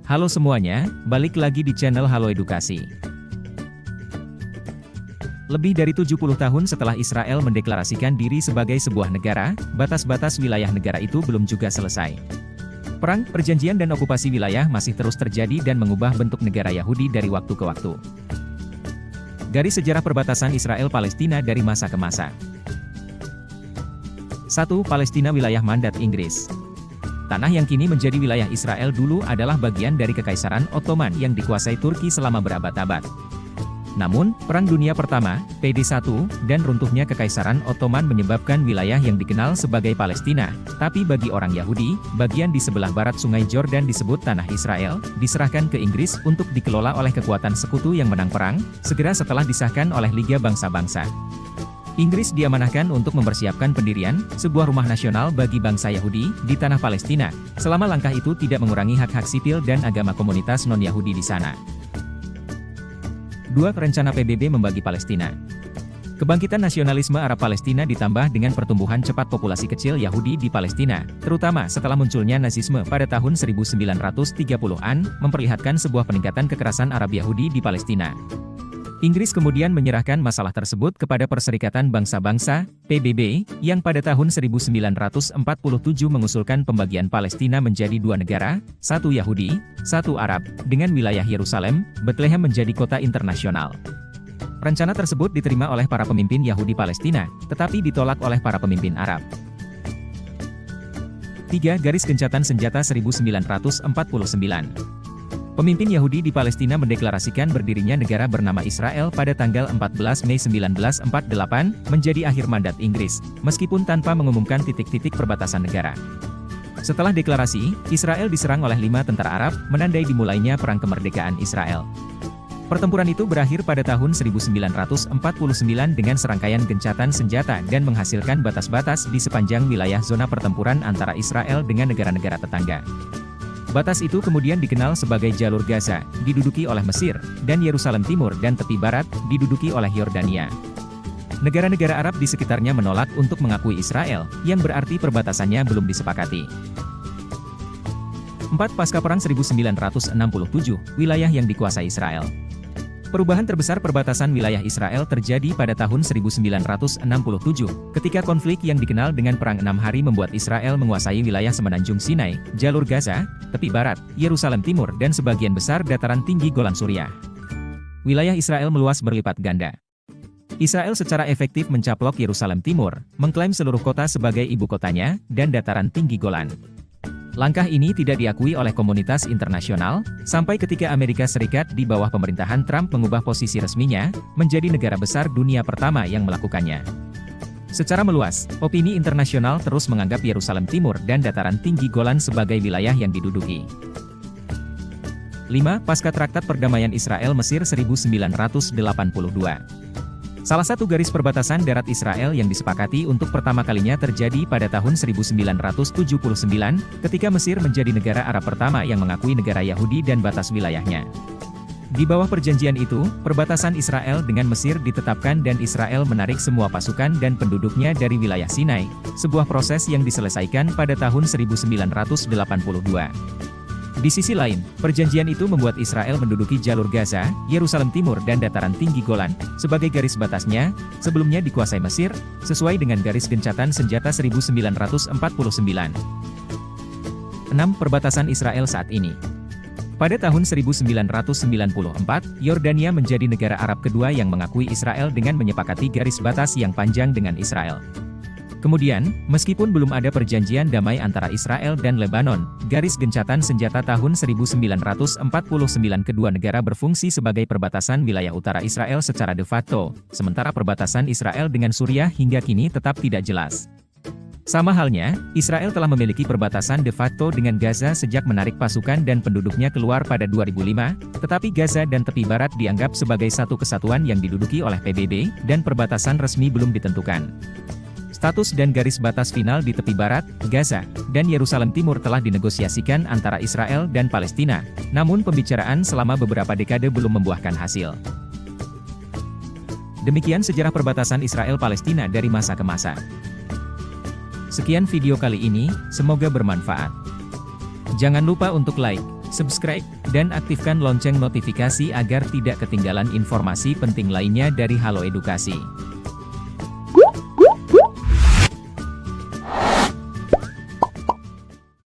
Halo semuanya, balik lagi di channel Halo Edukasi. Lebih dari 70 tahun setelah Israel mendeklarasikan diri sebagai sebuah negara, batas-batas wilayah negara itu belum juga selesai. Perang, perjanjian dan okupasi wilayah masih terus terjadi dan mengubah bentuk negara Yahudi dari waktu ke waktu. Garis sejarah perbatasan Israel-Palestina dari masa ke masa. 1. Palestina wilayah mandat Inggris. Tanah yang kini menjadi wilayah Israel dulu adalah bagian dari Kekaisaran Ottoman yang dikuasai Turki selama berabad-abad. Namun, Perang Dunia Pertama, PD-1, dan runtuhnya Kekaisaran Ottoman menyebabkan wilayah yang dikenal sebagai Palestina, tapi bagi orang Yahudi, bagian di sebelah barat Sungai Jordan disebut Tanah Israel, diserahkan ke Inggris untuk dikelola oleh kekuatan sekutu yang menang perang, segera setelah disahkan oleh Liga Bangsa-Bangsa. Inggris diamanahkan untuk mempersiapkan pendirian sebuah rumah nasional bagi bangsa Yahudi di tanah Palestina, selama langkah itu tidak mengurangi hak-hak sipil dan agama komunitas non-Yahudi di sana. 2. Rencana PBB membagi Palestina. Kebangkitan nasionalisme Arab Palestina ditambah dengan pertumbuhan cepat populasi kecil Yahudi di Palestina, terutama setelah munculnya Nazisme pada tahun 1930-an, memperlihatkan sebuah peningkatan kekerasan Arab Yahudi di Palestina. Inggris kemudian menyerahkan masalah tersebut kepada Perserikatan Bangsa-Bangsa, PBB, yang pada tahun 1947 mengusulkan pembagian Palestina menjadi dua negara, satu Yahudi, satu Arab, dengan wilayah Yerusalem, Bethlehem menjadi kota internasional. Rencana tersebut diterima oleh para pemimpin Yahudi Palestina, tetapi ditolak oleh para pemimpin Arab. 3. Garis gencatan senjata 1949. Pemimpin Yahudi di Palestina mendeklarasikan berdirinya negara bernama Israel pada tanggal 14 Mei 1948, menjadi akhir mandat Inggris, meskipun tanpa mengumumkan titik-titik perbatasan negara. Setelah deklarasi, Israel diserang oleh 5 tentara Arab, menandai dimulainya Perang Kemerdekaan Israel. Pertempuran itu berakhir pada tahun 1949 dengan serangkaian gencatan senjata dan menghasilkan batas-batas di sepanjang wilayah zona pertempuran antara Israel dengan negara-negara tetangga. Batas itu kemudian dikenal sebagai Jalur Gaza, diduduki oleh Mesir, dan Yerusalem Timur dan tepi barat, diduduki oleh Yordania. Negara-negara Arab di sekitarnya menolak untuk mengakui Israel, yang berarti perbatasannya belum disepakati. 4. Pasca Perang 1967, wilayah yang dikuasai Israel. Perubahan terbesar perbatasan wilayah Israel terjadi pada tahun 1967, ketika konflik yang dikenal dengan Perang 6 Hari membuat Israel menguasai wilayah semenanjung Sinai, Jalur Gaza, tepi barat, Yerusalem Timur dan sebagian besar dataran tinggi Golan Suriah. Wilayah Israel meluas berlipat ganda. Israel secara efektif mencaplok Yerusalem Timur, mengklaim seluruh kota sebagai ibu kotanya, dan dataran tinggi Golan. Langkah ini tidak diakui oleh komunitas internasional, sampai ketika Amerika Serikat di bawah pemerintahan Trump mengubah posisi resminya, menjadi negara besar dunia pertama yang melakukannya. Secara meluas, opini internasional terus menganggap Yerusalem Timur dan dataran tinggi Golan sebagai wilayah yang diduduki. 5. Pasca Traktat Perdamaian Israel-Mesir 1982. Salah satu garis perbatasan darat Israel yang disepakati untuk pertama kalinya terjadi pada tahun 1979, ketika Mesir menjadi negara Arab pertama yang mengakui negara Yahudi dan batas wilayahnya. Di bawah perjanjian itu, perbatasan Israel dengan Mesir ditetapkan dan Israel menarik semua pasukan dan penduduknya dari wilayah Sinai, sebuah proses yang diselesaikan pada tahun 1982. Di sisi lain, perjanjian itu membuat Israel menduduki Jalur Gaza, Yerusalem Timur dan dataran tinggi Golan, sebagai garis batasnya, sebelumnya dikuasai Mesir, sesuai dengan garis gencatan senjata 1949. 6. Perbatasan Israel saat ini. Pada tahun 1994, Yordania menjadi negara Arab kedua yang mengakui Israel dengan menyepakati garis batas yang panjang dengan Israel. Kemudian, meskipun belum ada perjanjian damai antara Israel dan Lebanon, garis gencatan senjata tahun 1949 kedua negara berfungsi sebagai perbatasan wilayah utara Israel secara de facto, sementara perbatasan Israel dengan Suriah hingga kini tetap tidak jelas. Sama halnya, Israel telah memiliki perbatasan de facto dengan Gaza sejak menarik pasukan dan penduduknya keluar pada 2005, tetapi Gaza dan tepi barat dianggap sebagai satu kesatuan yang diduduki oleh PBB, dan perbatasan resmi belum ditentukan. Status dan garis batas final di tepi barat, Gaza, dan Yerusalem Timur telah dinegosiasikan antara Israel dan Palestina, namun pembicaraan selama beberapa dekade belum membuahkan hasil. Demikian sejarah perbatasan Israel-Palestina dari masa ke masa. Sekian video kali ini, semoga bermanfaat. Jangan lupa untuk like, Subscribe, dan aktifkan lonceng notifikasi agar tidak ketinggalan informasi penting lainnya dari Halo Edukasi.